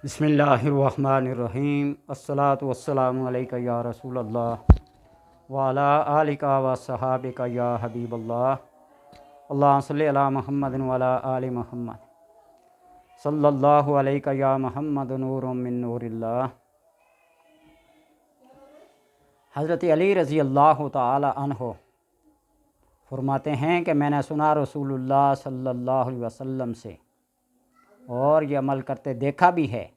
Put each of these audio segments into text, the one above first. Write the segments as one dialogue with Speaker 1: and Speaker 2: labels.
Speaker 1: بسم اللہ الرحمن الرحیم الصلاۃ والسلام علیکہ یا رسول اللہ وعلی آلک و صحابک یا حبیب اللہ اللہم صلی علی محمد وعلی آل محمد صلی اللہ علیکہ یا محمد نور من نور اللہ۔ حضرت علی رضی اللہ تعالی عنہ فرماتے ہیں کہ میں نے سنا رسول اللہ صلی اللہ علیہ وسلم سے اور یہ عمل کرتے دیکھا بھی ہے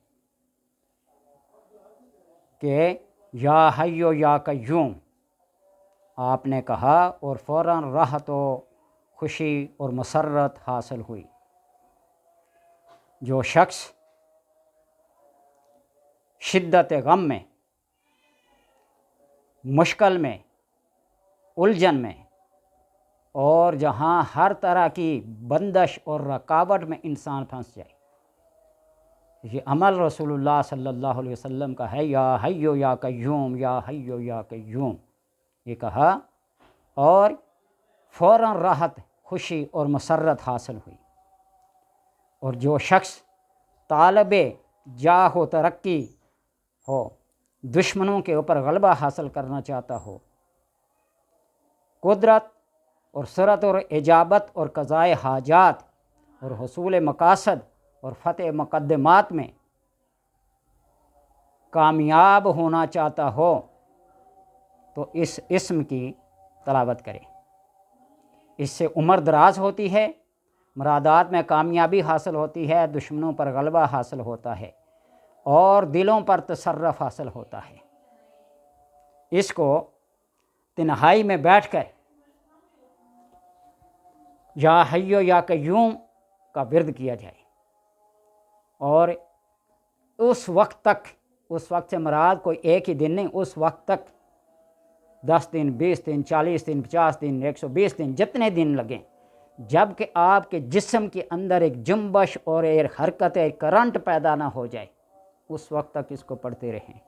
Speaker 1: کہ یا حیو یا قیوم آپ نے کہا اور فوراً راحت و خوشی اور مسرت حاصل ہوئی۔ جو شخص شدت غم میں، مشکل میں، الجھن میں اور جہاں ہر طرح کی بندش اور رکاوٹ میں انسان پھنس جائے، یہ عمل رسول اللہ صلی اللہ علیہ وسلم کا ہے، یا حیو یا قیوم، یا حیو یا قیوم، یہ کہا اور فوراً راحت، خوشی اور مسرت حاصل ہوئی۔ اور جو شخص طالب جاہ و ترقی ہو، دشمنوں کے اوپر غلبہ حاصل کرنا چاہتا ہو، قدرت اور سرعت اور اجابت اور قضاء حاجات اور حصول مقاصد اور فتح مقدمات میں کامیاب ہونا چاہتا ہو تو اس اسم کی تلاوت کرے۔ اس سے عمر دراز ہوتی ہے، مرادات میں کامیابی حاصل ہوتی ہے، دشمنوں پر غلبہ حاصل ہوتا ہے اور دلوں پر تصرف حاصل ہوتا ہے۔ اس کو تنہائی میں بیٹھ کر یا حیو یا قیوم کا ورد کیا جائے، اور اس وقت سے مراد کوئی ایک ہی دن نہیں، اس وقت تک 10 دن، 20 دن، 40 دن، 50 دن، 120 دن، جتنے دن لگیں، جب کہ آپ کے جسم کے اندر ایک جنبش اور ایک حرکت، ایک کرنٹ پیدا نہ ہو جائے، اس وقت تک اس کو پڑھتے رہیں۔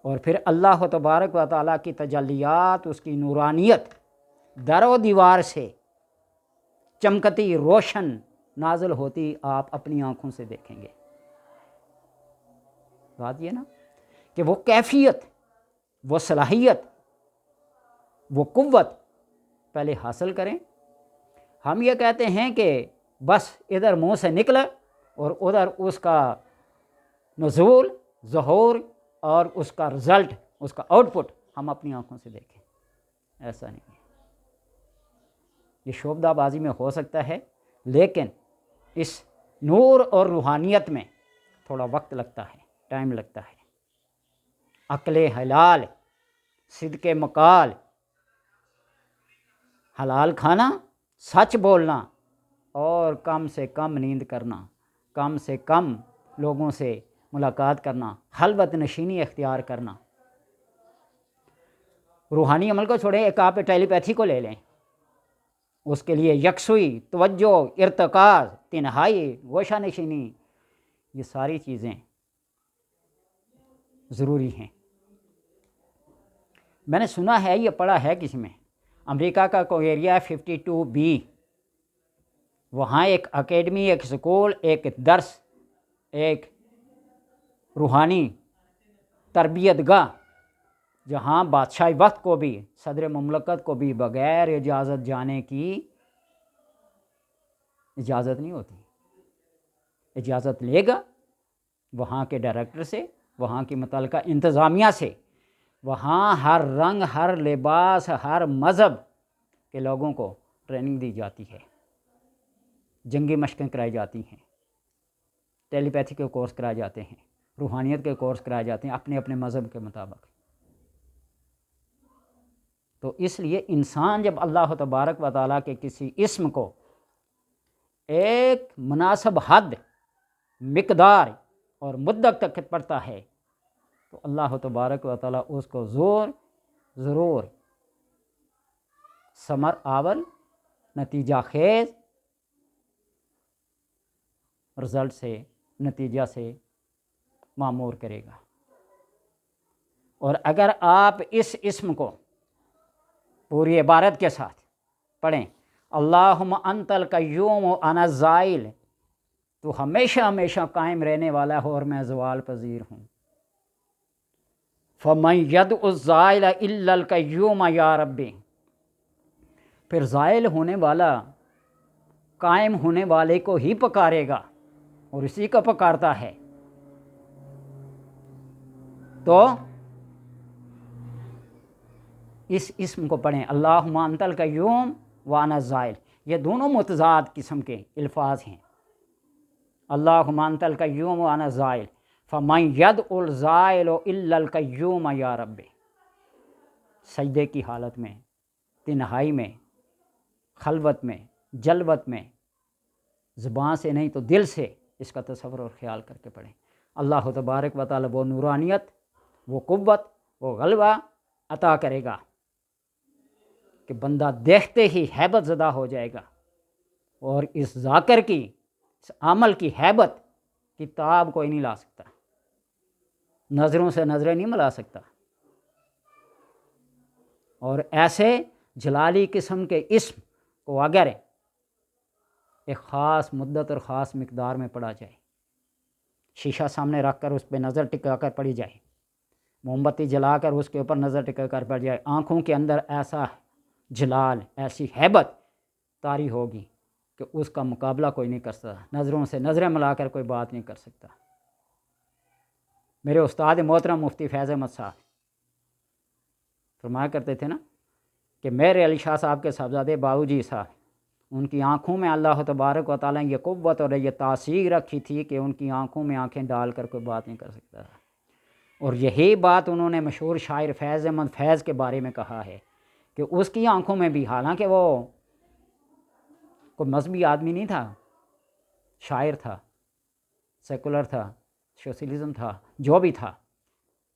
Speaker 1: اور پھر اللہ تبارک و تعالیٰ کی تجلیات، اس کی نورانیت در و دیوار سے چمکتی روشن نازل ہوتی آپ اپنی آنکھوں سے دیکھیں گے۔ بات یہ نا کہ وہ کیفیت، وہ صلاحیت، وہ قوت پہلے حاصل کریں۔ ہم یہ کہتے ہیں کہ بس ادھر منہ سے نکلا اور ادھر اس کا نزول، ظہور اور اس کا رزلٹ، اس کا آؤٹ پٹ ہم اپنی آنکھوں سے دیکھیں، ایسا نہیں ہے۔ یہ شعبدہ بازی میں ہو سکتا ہے، لیکن اس نور اور روحانیت میں تھوڑا وقت لگتا ہے، ٹائم لگتا ہے۔ عقل حلال، صدق مقال، حلال کھانا، سچ بولنا اور کم سے کم نیند کرنا، کم سے کم لوگوں سے ملاقات کرنا، خلوت نشینی اختیار کرنا۔ روحانی عمل کو چھوڑیں، ایک آپ ٹیلی پیتھی کو لے لیں، اس کے لیے یکسوئی، توجہ، ارتکاز، تنہائی، گوشہ نشینی، یہ ساری چیزیں ضروری ہیں۔ میں نے سنا ہے، یہ پڑھا ہے کسی میں، امریکہ کا کوئی ایریا 52B، وہاں ایک اکیڈمی، ایک سکول، ایک درس، ایک روحانی تربیت گاہ، جہاں بادشاہ وقت کو بھی، صدر مملکت کو بھی بغیر اجازت جانے کی اجازت نہیں ہوتی۔ اجازت لے گا وہاں کے ڈائریکٹر سے، وہاں کی متعلقہ انتظامیہ سے، وہاں ہر رنگ، ہر لباس، ہر مذہب کے لوگوں کو ٹریننگ دی جاتی ہے، جنگی مشقیں کرائی جاتی ہیں، ٹیلی پیتھی کے کورس کرائے جاتے ہیں، روحانیت کے کورس کرائے جاتے ہیں اپنے اپنے مذہب کے مطابق۔ تو اس لیے انسان جب اللہ تبارک و تعالیٰ کے کسی اسم کو ایک مناسب حد، مقدار اور مدت تک پڑھتا ہے تو اللہ تبارک و تعالیٰ اس کو ضرور ثمر آور، نتیجہ خیز رزلٹ سے، نتیجہ سے معمور کرے گا۔ اور اگر آپ اس اسم کو پوری عبارت کے ساتھ پڑھیں، اللہم انت القیوم و انا الزائل، تو ہمیشہ ہمیشہ قائم رہنے والا ہو اور میں زوال پذیر ہوں۔ فَمَن يَدْعُ الزَّائِلَ إِلَّا الْقَيُّومَ یا ربی، پھر زائل ہونے والا قائم ہونے والے کو ہی پکارے گا اور اسی کو پکارتا ہے۔ تو اس اسم کو پڑھیں، اللہم انت القیوم وانا الزائل، یہ دونوں متضاد قسم کے الفاظ ہیں۔ اللہم انت القیوم وانا الزائل، فمن یدعو الزائل الا القیوم یا رب، سجدے کی حالت میں، تنہائی میں، خلوت میں، جلوت میں، زبان سے نہیں تو دل سے اس کا تصور اور خیال کر کے پڑھیں۔ اللہ تبارک و تعالی وہ نورانیت، وہ قوت، وہ غلبہ عطا کرے گا کہ بندہ دیکھتے ہی ہیبت زدہ ہو جائے گا، اور اس ذاکر کی، اس عمل کی ہیبت کتاب کوئی نہیں لا سکتا، نظروں سے نظریں نہیں ملا سکتا۔ اور ایسے جلالی قسم کے اسم کو اگر ایک خاص مدت اور خاص مقدار میں پڑھا جائے، شیشہ سامنے رکھ کر اس پہ نظر ٹکا کر پڑھی جائے، موم بتی جلا کر اس کے اوپر نظر ٹکا کر پڑھ جائے، آنکھوں کے اندر ایسا جلال، ایسی ہیبت طاری ہوگی کہ اس کا مقابلہ کوئی نہیں کر سکتا، نظروں سے نظریں ملا کر کوئی بات نہیں کر سکتا۔ میرے استاد محترم مفتی فیض احمد صاحب فرمایا کرتے تھے نا کہ میرے علی شاہ صاحب کے صاحبزادے باؤ جی صاحب، ان کی آنکھوں میں اللہ تبارک و تعالیٰ نے یہ قوت اور یہ تاثیر رکھی تھی کہ ان کی آنکھوں میں آنکھیں ڈال کر کوئی بات نہیں کر سکتا، اور یہی بات انہوں نے مشہور شاعر فیض احمد فیض کے بارے میں کہا ہے کہ اس کی آنکھوں میں بھی، حالانکہ وہ کوئی مذہبی آدمی نہیں تھا، شاعر تھا، سیکولر تھا، سوشلزم تھا، جو بھی تھا،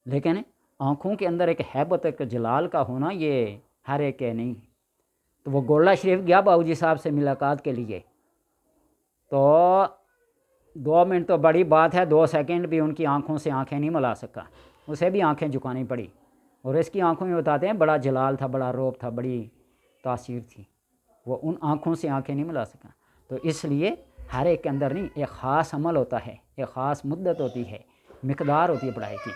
Speaker 1: لیکن آنکھوں کے اندر ایک ہیبت، ایک جلال کا ہونا یہ ہر ایک کے نہیں۔ تو وہ گولڑا شریف گیا باؤ جی صاحب سے ملاقات کے لیے، تو 2 منٹ تو بڑی بات ہے، 2 سیکنڈ بھی ان کی آنکھوں سے آنکھیں نہیں ملا سکا، اسے بھی آنکھیں جھکانی پڑی، اور اس کی آنکھوں میں بتاتے ہیں بڑا جلال تھا، بڑا روب تھا، بڑی تاثیر تھی، وہ ان آنکھوں سے آنکھیں نہیں ملا سکا۔ تو اس لیے ہر ایک کے اندر نہیں، ایک خاص عمل ہوتا ہے، ایک خاص مدت ہوتی ہے، مقدار ہوتی ہے پڑھائی کی۔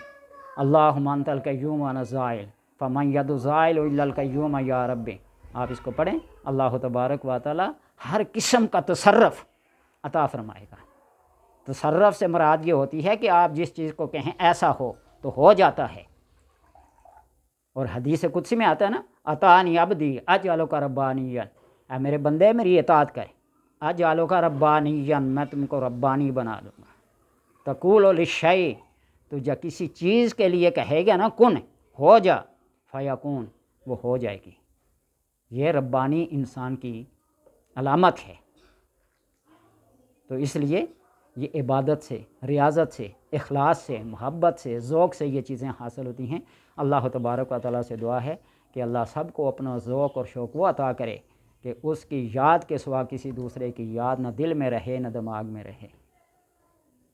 Speaker 1: اللہم انت القیوم وانا الزائل، فمن ید الزائل الا القیوم یا رب، آپ اس کو پڑھیں، اللہ تبارک و تعالی ہر قسم کا تصرف عطا فرمائے گا۔ تصرف سے مراد یہ ہوتی ہے کہ آپ جس چیز کو کہیں ایسا ہو تو ہو جاتا ہے، اور حدیث قدسی میں آتا ہے نا، اتانی عبدی اجعلک ربانیا، اے میرے بندے میری اطاعت کر، اجعلک ربانیا، میں تم کو ربانی بنا دوں گا۔ تقول للشیء، تو جب کسی چیز کے لیے کہے گا نا کن، ہو جا، فیکون، وہ ہو جائے گی۔ یہ ربانی انسان کی علامت ہے۔ تو اس لیے یہ عبادت سے، ریاضت سے، اخلاص سے، محبت سے، ذوق سے یہ چیزیں حاصل ہوتی ہیں۔ اللہ تبارک و تعالیٰ سے دعا ہے کہ اللہ سب کو اپنا ذوق اور شوق وہ عطا کرے کہ اس کی یاد کے سوا کسی دوسرے کی یاد نہ دل میں رہے نہ دماغ میں رہے۔